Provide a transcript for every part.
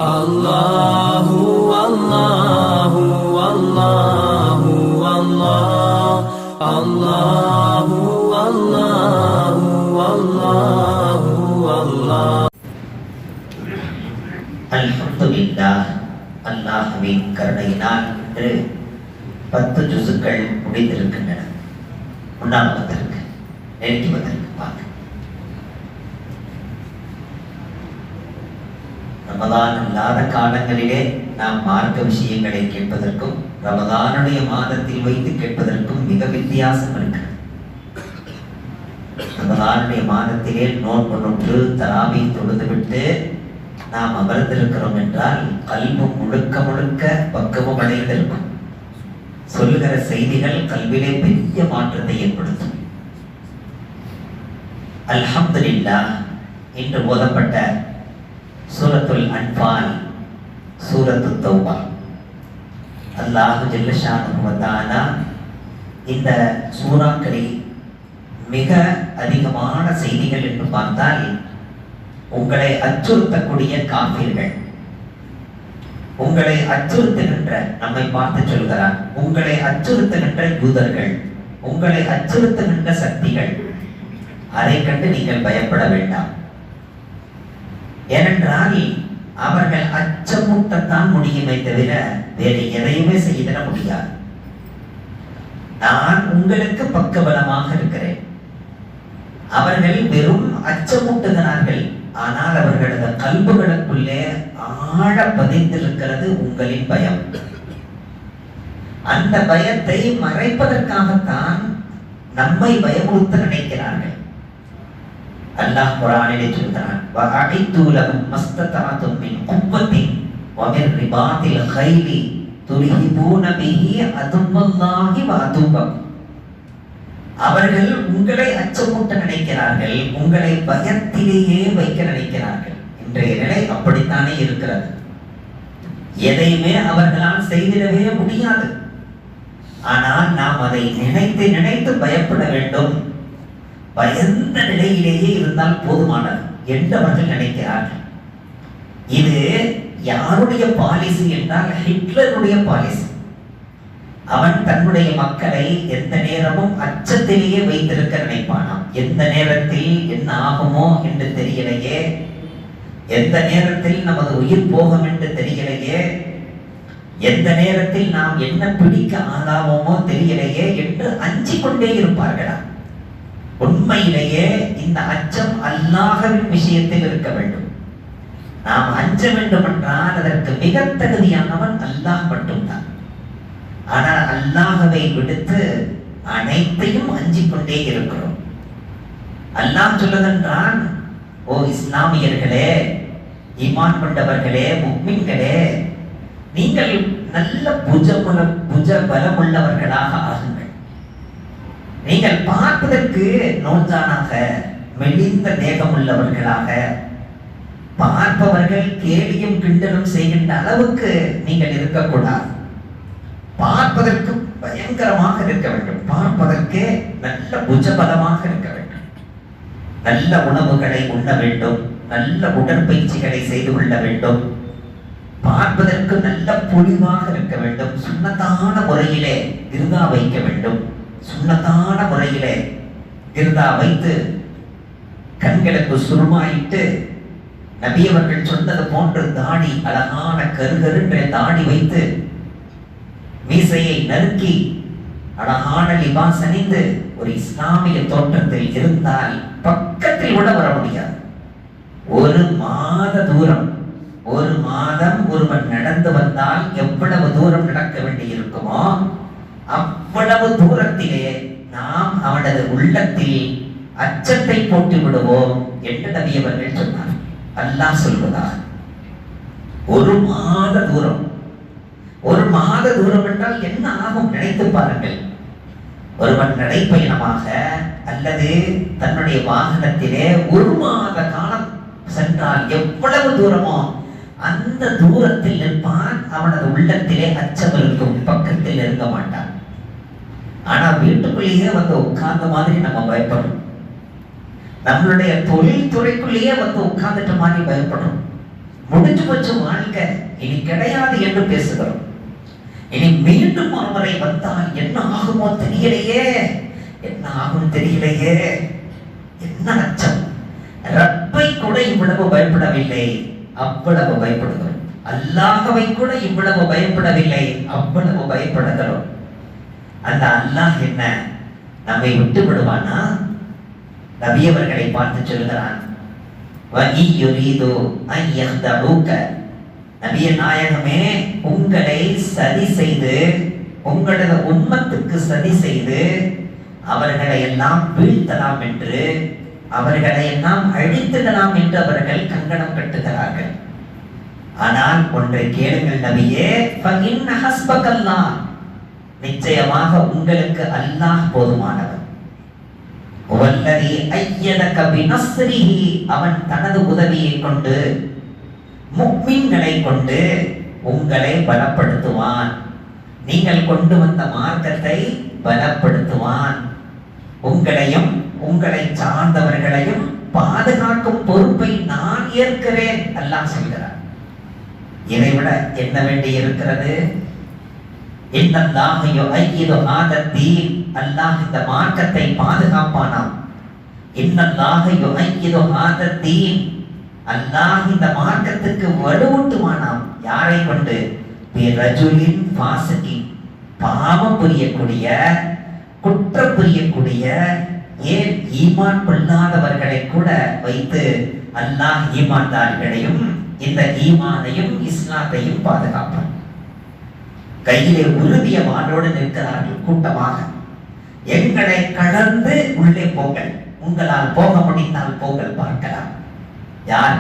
Allahu Allahu Allahu Allah Allahu Allahu Allahu Allah. அல்ஹம்துலில்லாஹ், அல்லாஹ்வின் கருணையினால் என்று 10 ஜுசுக்கள் முடிந்திருக்கின்றன. முன்னால் வந்திருக்கு, நெருங்கி வந்திருக்கு. பார்க்க ரமதான் அல்லாத காலங்களிலே நாம் மார்க்க விஷயங்களை கேட்பதற்கும் ரமதானுடைய மாதத்தில் வைத்து கேட்பதற்கும் மிக வித்தியாசம் இருக்கிறது. ரமதானுடைய மாதத்திலே நோன்பு நோற்று தராவி தொழுதுவிட்டு நாம் அமர்ந்திருக்கிறோம் என்றால் கல்வி முழுக்க முழுக்க பக்குவம் அடைந்திருக்கும். சொல்லுகிற செய்திகள் கல்வியிலே பெரிய மாற்றத்தை ஏற்படுத்தும். அல்ஹம்துலில்லாஹ், இன்று ஓதப்பட்ட சூரத்துல் அன்பால், சூரத்து தௌபா. அல்லாஹ் ஜல்ல ஷானுஹு வ தஆலா இந்த சூறாக்களில் மிக அதிகமான செய்திகள் என்று பார்த்தால், உங்களை அச்சுறுத்தக்கூடிய காஃபிர்கள், உங்களை அச்சுறுத்துகின்ற, நம்மை பார்த்து சொல்கிறார், உங்களை அச்சுறுத்துகின்ற யூதர்கள், உங்களை அச்சுறுத்துகின்ற சக்திகள், அதை கண்டு நீங்கள் பயப்பட வேண்டாம். ஏனென்றால் அவர்கள் அச்சமூட்டத்தான் முடியுமே தவிர வேறு எதையுமே செய்திட முடியாது. நான் உங்களுக்கு பக்கபலமாக இருக்கிறேன். அவர்கள் வெறும் அச்சமூட்டுகிறார்கள், ஆனால் அவர்களது கல்புகளுக்குள்ளே ஆழ பதிந்திருக்கிறது உங்களின் பயம். அந்த பயத்தை மறைப்பதற்காகத்தான் நம்மை பயமுறுத்த நினைக்கிறார்கள். அல்லாஹ் குர்ஆனிலே சொல்கிறான், வஅஇது லஹும் மஸ்ததஅதும் மின் குவ்வத்தின் வ மின் ரிபாத்தில் கைலி துர்ஹிபூன பிஹி அதுவல்லாஹி வ அதுவக்கும். அவர்கள் உங்களை அச்சமூட்ட நினைக்கிறார்கள், உங்களை பயத்திலேயே வைக்க நினைக்கிறார்கள். இன்றைய நிலை அப்படித்தானே இருக்கிறது. எதையுமே அவர்களால் செய்திடவே முடியாது. ஆனால் நாம் அதை நினைத்து நினைத்து பயப்பட வேண்டும். பயந்த நிலையிலேயே இருந்தால் போதுமானது என்று அவர்கள் நினைக்கிறார்கள். இது யாருடைய பாலிசி என்றால் ஹிட்லருடைய பாலிசி. அவன் தன்னுடைய மக்களை எந்த நேரமும் அச்சத்திலேயே வைத்திருக்க நினைப்பானாம். எந்த நேரத்தில் என்ன ஆகுமோ என்று தெரியலையே, எந்த நேரத்தில் நமது உயிர் போகும் என்று தெரியலையே, எந்த நேரத்தில் நாம் என்ன பிடிக்க ஆளாவோமோ தெரியலையே என்று அஞ்சிக் கொண்டே இருப்பார்களா. உண்மையிலேயே இந்த அச்சம் அல்லாஹ்வின் விஷயத்தில் இருக்க வேண்டும். நாம் அஞ்ச வேண்டும் என்றால் அதற்கு மிக தகுதியானவன் அல்லாஹ் மட்டும்தான். ஆனால் அல்லாஹ்வை விடுத்து அனைத்தையும் அஞ்சிக் கொண்டே இருக்கிறோம். அல்லாஹ் சொல்லுகின்றான், ஓ இஸ்லாமியர்களே, ஈமான் கொண்டவர்களே, முஃமின்களே, நீங்கள் நல்ல புஜ பலமுள்ளவர்களாக ஆகுங்கள். நீங்கள் பார்ப்பதற்கு நோஞ்சானாக, மெலிந்த தேகம் உள்ளவர்களாக, பார்ப்பவர்கள் கேலியும் கிண்டலும் செய்கின்ற அளவுக்கு நீங்கள் இருக்கக்கூடாது. பார்ப்பதற்கு பயங்கரமாக இருக்க வேண்டும். பார்ப்பதற்கே நல்ல புஜபலமாக இருக்க வேண்டும். நல்ல உணவுகளை உண்ண வேண்டும். நல்ல உடற்பயிற்சிகளை செய்து கொள்ள வேண்டும். பார்ப்பதற்கு நல்ல பொலிவாக இருக்க வேண்டும். சுன்னத்தான முறையிலே கிருதா வைக்க வேண்டும். சுன்னத்தான முறையிலே கிருதா வைத்து கண்களுக்கு சுருமாயிட்டு நபி அவர்கள் சொன்னது போன்று தாடி, அழகான கருகருன்ற தாடி வைத்து மீசையை நறுக்கி அழகான லிபாஸ் அணிந்து ஒரு இஸ்லாமிய தோற்றத்தில் இருந்தால் பக்கத்தில் கூட வர முடியாது. ஒரு மாத தூரம், ஒரு மாதம் ஒருவன் நடந்து வந்தால் எவ்வளவு தூரம் நடக்க வேண்டி இருக்குமோ அவ்வளவு தூரத்திலே நாம் அவனது உள்ளத்தில் அச்சத்தை போட்டு விடுவோம் என்று நபி அவர்கள் சொன்னார். அல்லாஹ் சொல்வதாக ஒரு மாத தூரம், ஒரு மாத தூரம் என்றால் என்ன ஆகும் நினைத்து பாருங்கள். ஒருவன் நடைப்பயணமாக அல்லது தன்னுடைய வாகனத்திலே ஒரு மாத காலம் சென்றால் எவ்வளவு தூரமோ அந்த தூரத்தில் நிற்பான். அவனது உள்ளத்திலே அச்சம் இருக்கும், பக்கத்தில் இருக்க மாட்டான். ஆனா வீட்டுக்குள்ளேயே வந்து உட்கார்ந்த மாதிரி நம்ம பயப்படுறோம். நம்மளுடைய தொழில் துறைக்குள்ளேயே வந்து உட்கார்ந்துட்ட மாதிரி பயப்படுறோம். முடிஞ்சு போச்சு வாழ்க்கை, இனி கிடையாது என்று பேசுகிறோம். இனி மீண்டும் ஒருமுறை வந்தால் என்ன ஆகுமோ தெரியலையே, என்ன ஆகும் தெரியலையே, என்ன அச்சம். ரப்பை கூட இவ்வளவு பயப்படவில்லை, அவ்வளவு பயப்படுகிறோம். அல்லாஹ்வை கூட இவ்வளவு பயப்படவில்லை, அவ்வளவு பயப்படுகிறோம். அந்த அல்லாஹ் என்ன நம்மை விட்டு விடுவானா? நபி அவர்களை பார்த்து சொல்கிறான், நபிய நாயகமே, உங்களை சதி செய்து, உங்களது உம்மத்துக்கு சதி செய்து அவர்களை எல்லாம் வீழ்த்தலாம் என்று, அவர்களை எல்லாம் அழித்திடலாம் என்று அவர்கள் கங்கணம் கட்டுகிறார்கள். ஆனால் ஒன்றை கேளுங்கள் நபியே, நிச்சயமாக உங்களுக்கு அல்லாஹ் போதுமானவன். அவன் தனது உதவியை கொண்டு, முஃமின்களை கொண்டு உங்களை பலப்படுத்துவான். நீங்கள் கொண்டு வந்த மார்க்கத்தை பலப்படுத்துவான். உங்களையும் உங்களை சார்ந்தவர்களையும் பாதுகாக்கும் பொறுப்பை நான் ஏற்கிறேன் அல்லாஹ் சொல்கிறார். இதைவிட என்ன வேண்டி இருக்கிறது? அல்லாஹ் இந்த மார்க்கத்தை பாதுகாப்பானாம். அல்லாஹ் இந்த மார்க்கத்துக்கு வலுவூட்டுவானாம். யாரை கொண்டு? பாவம் புரியக்கூடிய, குற்றம் புரியக்கூடிய, ஏன் ஈமான் கொள்ளாதவர்களை கூட வைத்து அல்லாஹ் ஈமான்தார்களையும் இந்த ஈமானையும் இஸ்லாத்தையும் பாதுகாப்பான். கையிலே உறுதிய வாளோடு நிற்கிறார்கள் கூட்டமாக. எங்களை கடந்து உள்ளே போங்கள், உங்களால் போக முடிந்தால் போங்கள், பார்க்கலாம். யார்?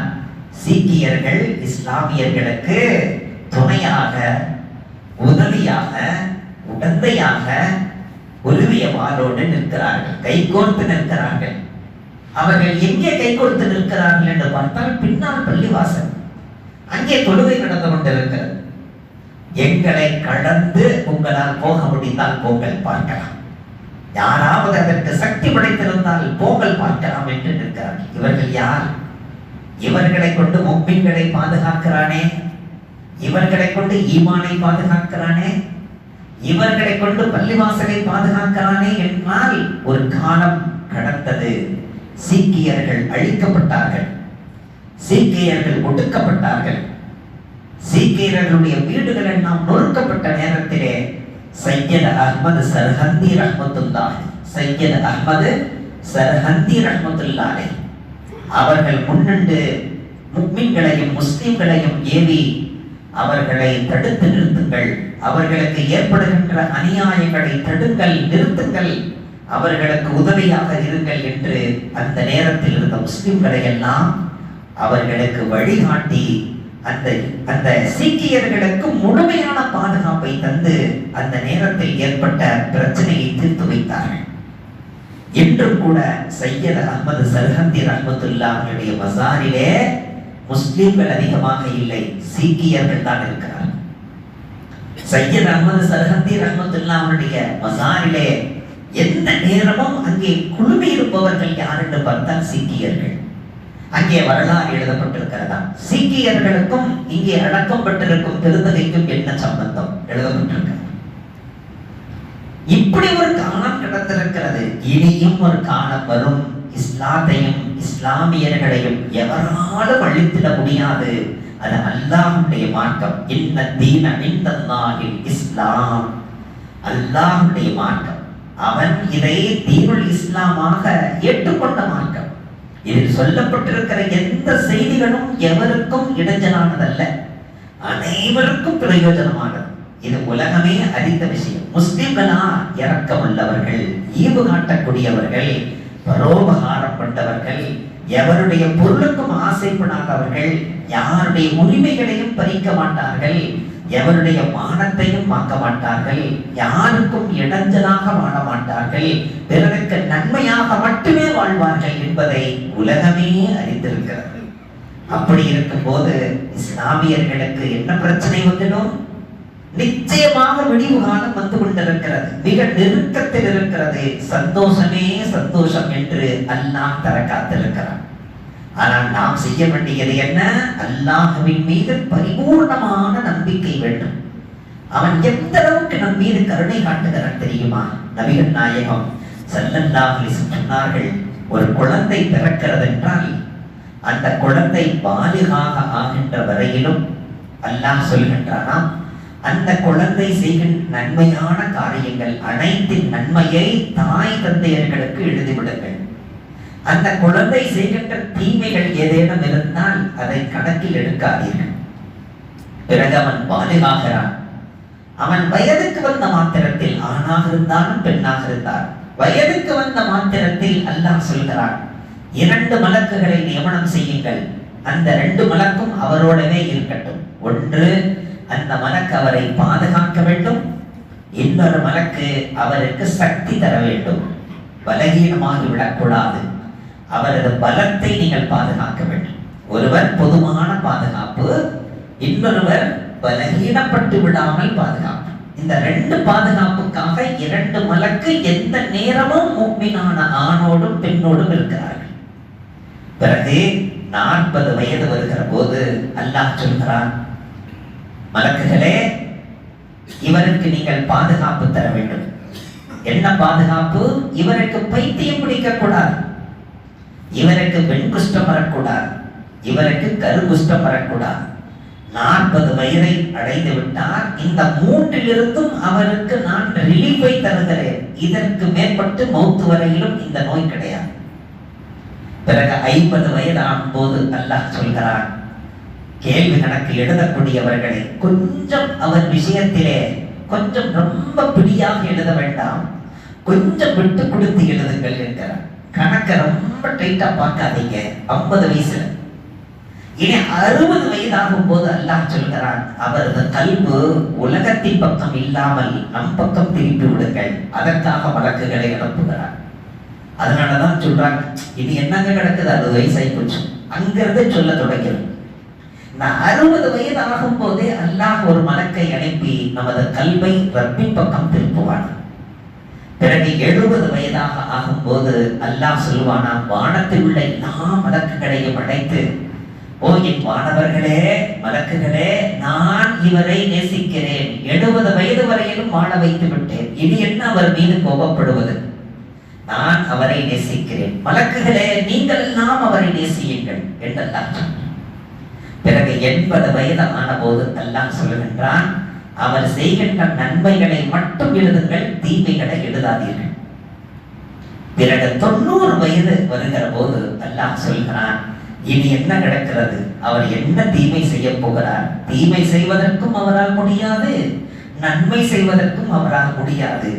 சீக்கியர்கள் இஸ்லாமியர்களுக்கு துணையாக, உதவியாக, உடந்தையாக உறுதிய வாளோடு நிற்கிறார்கள், கைகோர்த்து நிற்கிறார்கள். அவர்கள் எங்கே கைகோர்த்து நிற்கிறார்கள் என்று பார்த்தால் பின்னால் பள்ளிவாசல், அங்கே தொழுகை நடந்து கொண்டிருக்கிறது. எங்களை கடந்து உங்களால் போக முடிந்தால் போங்கள், பார்க்கலாம். யாராவது அதற்கு சக்தி படைத்திருந்தால் போங்கள், பார்க்கலாம் என்று நிற்கிறார்கள். இவர்கள் யார்? இவர்களை கொண்டு முஃமின்களை பாதுகாக்கிறானே, இவர்களை கொண்டு ஈமானை பாதுகாக்கிறானே, இவர்களை கொண்டு பள்ளிவாசலை பாதுகாக்கிறானே என்றால் ஒரு காலம் கடந்தது. சீக்கியர்கள் அழிக்கப்பட்டார்கள், சீக்கியர்கள் ஒடுக்கப்பட்டார்கள், சீக்கியர்களுடைய வீடுகள் எல்லாம் நொறுக்கப்பட்ட நேரத்திலே சையத் அஹ்மது சர்ஹந்தி ரஹ்மத்துல்லாஹி, சையத் அஹ்மது சர்ஹந்தி ரஹ்மத்துல்லாஹி அவர்கள் முன்னின்று முஃமின்களையும் முஸ்லிம்களையும் ஏவி அவர்களை தடுத்து நிறுத்துங்கள், அவர்களுக்கு ஏற்படுகின்ற அநியாயங்களை தடுங்கள், நிறுத்துங்கள், அவர்களுக்கு உதவியாக இருங்கள் என்று அந்த நேரத்தில் இருந்த முஸ்லிம்களை எல்லாம் அவர்களுக்கு வழிகாட்டி அந்த அந்த சீக்கியர்களுக்கு முழுமையான பாதுகாப்பை தந்து அந்த நேரத்தில் ஏற்பட்ட பிரச்சனையை தீர்த்து வைத்தார்கள். இன்றும் கூட சையத் அஹ்மது சர்ஹந்தி ரஹ்மத்துல்லாஹினுடைய மஸாரிலே முஸ்லிம்கள் அதிகமாக இல்லை, சீக்கியர்கள் தான் இருக்கிறார்கள். சையத் அஹ்மது சர்ஹந்தி ரஹ்மத்துல்லாஹினுடைய மஸாரிலே எந்த நேரமும் அங்கே குழுமி இருப்பவர்கள் யார் என்று பார்த்தால் சீக்கியர்கள். அங்கே வரலாறு எழுதப்பட்டிருக்கிறதா? சீக்கியர்களுக்கும் இங்கே அடக்கம் பட்டிருக்கும் பெருந்தகைக்கும் என்ன சம்பந்தம் எழுதப்பட்டிருக்கிறது. இப்படி ஒரு காலம் கிடந்திருக்கிறது. இனியும் ஒரு காலம் வரும், இஸ்லாத்தையும் இஸ்லாமியர்களையும் எவராலும் அழித்திட முடியாது. அது அல்லாஹ்வுடைய மார்க்கம். இன்ன தீன இன்தல்லாஹில் இஸ்லாம், அல்லாஹ்வுடைய மார்க்கம். அவன் இதை தீனுல் இஸ்லாமாக ஏற்றுக்கொண்ட மார்க்கம். இதில் சொல்லப்பட்டிருக்கிற எந்த செய்திகளும் எவருக்கும் இடைஞ்சலானதல்ல, அனைவருக்கும் பிரயோஜனமானது. இது உலகமே அறிந்த விஷயம். முஸ்லிம்களா இரக்கமுள்ளவர்கள், ஈவு காட்டக்கூடியவர்கள், பரோபகாரம் கொண்டவர்கள், எவருடைய பொருளுக்கும் ஆசைப்படாதவர்கள், யாருடைய உரிமைகளையும் பறிக்க மாட்டார்கள், எவருடைய மானத்தையும் மாற்ற மாட்டார்கள், யாருக்கும் இடைஞ்சலாக வாழ மாட்டார்கள், பிறருக்கு நன்மையாக மட்டுமே வாழ்வார்கள் என்பதை உலகமே அறிந்திருக்கிறது. அப்படி இருக்கும் போது இஸ்லாமியர்களுக்கு என்ன பிரச்சனை வந்துடும்? நிச்சயமாக விடிவு காலம் வந்து கொண்டிருக்கிறது, மிக நெருக்கத்தில் இருக்கிறது. சந்தோஷமே சந்தோஷம் என்று அல்லாஹ் தர காத்திருக்கிறான். ஆனால் நாம் செய்ய வேண்டியது என்ன? அல்லாஹ்வின் மீது பரிபூர்ணமான நம்பிக்கை வேண்டும். அவன் எந்த அளவுக்கு நம் மீது கருணை காட்டுகிறான் தெரியுமா? நபிகள் நாயகம் ஸல்லல்லாஹு அலைஹி வஸல்லம் சொன்னார்கள், ஒரு குழந்தை பிறக்கிறது என்றால் அந்த குழந்தை பாலிகாக ஆகின்ற வரையிலும் அல்லாஹ் சொல்கின்றானா, அந்த குழந்தை செய்கின்ற நன்மையான காரியங்கள் அனைத்தின் நன்மையை தாய் தந்தையர்களுக்கு எழுதிவிடுங்கள். அந்த குழந்தை செய்கின்ற தீமைகள் ஏதேனும் இருந்தால் அதை கணக்கில் எடுக்காதீர்கள். பிறகு அவன் பாலிகாகிறான். அவன் வயதுக்கு வந்த மாத்திரத்தில், ஆணாக இருந்தாலும் பெண்ணாக இருந்தார், வயதுக்கு வந்த மாத்திரத்தில் அல்லாஹ் சொல்கிறான், 2 மலக்குகளை நியமனம் செய்யுங்கள். அந்த 2 மலக்கும் அவரோடவே இருக்கட்டும். ஒன்று, அந்த மலக்கு அவரை பாதுகாக்க வேண்டும். இன்னொரு மலக்கு அவருக்கு சக்தி தர வேண்டும். பலகீனமாகி விடக்கூடாது. அவரது பலத்தை நீங்கள் பாதுகாக்க வேண்டும். ஒருவர் பொதுவான பாதுகாப்பு, இன்னொருவர் பலகீனப்பட்டு விடாமல் பாதுகாப்பு. இந்த 2 பாதுகாப்புக்காக 2 மலக்கு எந்த நேரமும் முஃமினான ஆணோடும் பெண்ணோடும் இருக்கிறார்கள். பிறகு 40 வயது வருகிற போது அல்லாஹ் சொல்கிறான், மலக்குகளே, இவருக்கு நீங்கள் பாதுகாப்பு தர வேண்டும். என்ன பாதுகாப்பு? இவருக்கு பைத்தியம் பிடிக்க கூடாது, இவருக்கு பெண் குஷ்டம் வரக்கூடாது, இவருக்கு கருகுஷ்டம் வரக்கூடாது. 40 வயதை அடைந்து விட்டார். இந்த 3லிருந்தும் அவருக்கு நான் ரிலீஃபை தருகிறேன். இதற்கு மேற்பட்டு மௌத்து வரையிலும் இந்த நோய் கிடையாது. பிறகு 50 வயது ஆகும்போது அல்லாஹ் சொல்கிறான், கேள்வி கணக்கு எழுதக்கூடியவர்களை கொஞ்சம் அவர் விஷயத்திலே கொஞ்சம் ரொம்ப பிடியாக எழுத வேண்டாம், கொஞ்சம் விட்டு கொடுத்து எழுதுங்கள் என்கிறார். கணக்கை ரொம்ப டைட்டா பார்க்காதீங்க. 50 வயசுல, இனி 60 வயதாகும் போது அல்லாஹ் சொல்கிறான், அவரது கல்பு உலகத்தின் பக்கம் இல்லாமல் நம் பக்கம் திருப்பி விடுங்கள். அதற்காக வழக்குகளை அனுப்புகிறார். அதனாலதான் சொல்றாங்க, இது என்னங்க கிடக்குது, 60 வயசாகி போச்சு, அங்கிருந்து சொல்ல தொடங்கிறோம். நான் 60 வயது ஆகும் போதே அல்லாஹ் ஒரு மலக்கை அனுப்பி நமது கல்வை ரப்பின் பக்கம் திருப்புவான். பிறகு 70 வயதாக ஆகும் போது அல்லாஹ் சொல்லுவானா, வானத்தில் உள்ள எல்லா மலக்குகளையும் அழைத்து, ஓ என் வானவர்களே, மலக்குகளே, நான் இவரை நேசிக்கிறேன். 70 வயது வரையிலும் வாழ வைத்து விட்டேன். இனி என்ன அவர் மீது கோபப்படுவது? நான் அவரை நேசிக்கிறேன். மலக்குகளே, நீங்கள் எல்லாம் அவரை நேசியுங்கள் என்றெல்லாம். பிறகு 80 வயது ஆன போது அல்லாஹ் சொல்லுகின்றான், அவர் செய்கின்ற நன்மைகளை மட்டும் எழுதுங்கள், தீமைகளை எழுதாதீர்கள். பிறகு 90 வயது வருகிற போது அல்லாஹ் சொல்கிறான், இனி என்ன நடக்கிறது? அவர் என்ன தீமை செய்ய போகிறார்? தீமை செய்வதற்கும் அவரால் முடியாது, நன்மை செய்வதற்கும் அவரால் முடியாது.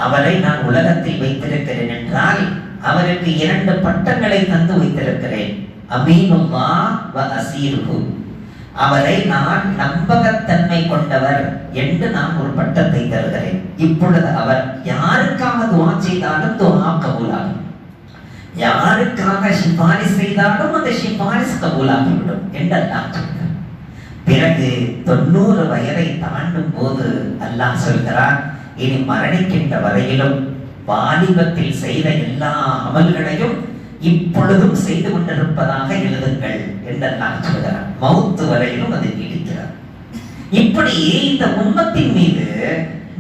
அவரை நான் உலகத்தில் வைத்திருக்கிறேன் என்றால் அவருக்கு 2 பட்டங்களை தந்து வைத்திருக்கிறேன். அமீனுல்லாஹ் வ அஸீருஹு. அவரை நான் நம்பகத்தன்மை கொண்டவர் என்று நான் ஒரு பட்டத்தை தருகிறேன். இப்பொழுது அவர் யாருக்காக துஆ செய்தாலும் துஆ கபூலாகும், யாருக்காக சிபாரிஸ் செய்தாலும் அந்த சிபாரிஸ் கபூலாகிவிடும் என்று அல்லாஹ் சொல்கிறார். பிறகு 90 வயதை தாண்டும் போது அல்லாஹ் சொல்கிறார், இனி மரணிக்கின்ற வரையிலும் வாலிபத்தில் செய்த எல்லா அமல்களையும் இப்பொழுதும் செய்து கொண்டிருப்பதாக எழுதுங்கள் என்று அல்லாஹ் சொல்கிறார். மௌத்து வரையிலும் அதை நீடிக்கிறார். இப்படி இந்த உம்மத்தின் மீது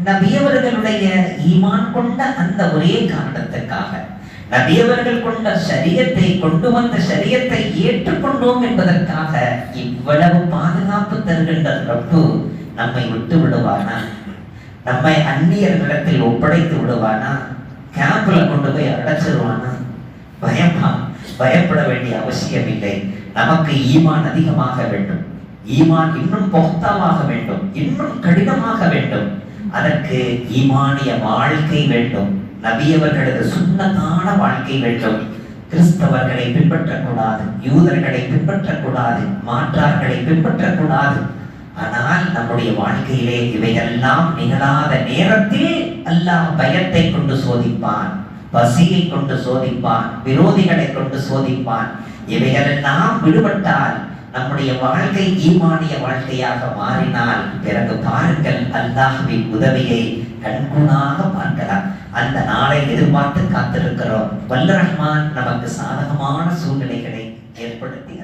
நபியவர்களுடைய ஈமான் கொண்ட அந்த ஒரே காரணத்திற்காக, நபியவர்கள் கொண்ட ஷரியத்தை கொண்டு வந்த ஷரியத்தை ஏற்றுக்கொண்டோம் என்பதற்காக இவ்வளவு பாதுகாப்பு தருகின்ற ரப்பு நம்மை விட்டு விடுவானா? நம்மை அந்நியர்களிடத்தில் ஒப்படைத்து விடுவானா? கேம்ப்ல கொண்டு போய் அடைச்சிருவானா? பயப்பட வேண்டிய அவசியம் இல்லை. நமக்கு ஈமான் அதிகமாக வேண்டும், ஈமான் இன்னும் பொக்தாவாக வேண்டும், இன்னும் கடினமாக வேண்டும். அதற்கு ஈமானிய வாழ்க்கை வேண்டும், நபியவர்களது சுன்னத்தான வாழ்க்கை வேண்டும். கிறிஸ்தவர்களை பின்பற்றக்கூடாது, யூதர்களை பின்பற்றக்கூடாது, மாற்றார்களை பின்பற்றக்கூடாது. ஆனால் நம்முடைய வாழ்க்கையிலே இவையெல்லாம் நிகழாத நேரத்தில் அல்லாஹ் பயத்தை கொண்டு சோதிப்பான், பசியை கொண்டு சோதிப்பான், விரோதிகளை கொண்டு சோதிப்பான். இவைகளெல்லாம் விடுபட்டால் நம்முடைய வாழ்க்கை ஈமானிய வாழ்க்கையாக மாறினால் பிறகு பாருங்கள், அல்லாஹ்வின் உதவியை கண்கூடாக பார்க்கலாம். அந்த நாளை எதிர்பார்த்து காத்திருக்கிறோம். வல்ல ரஹ்மான் நமக்கு சாதகமான சூழ்நிலைகளை ஏற்படுத்தி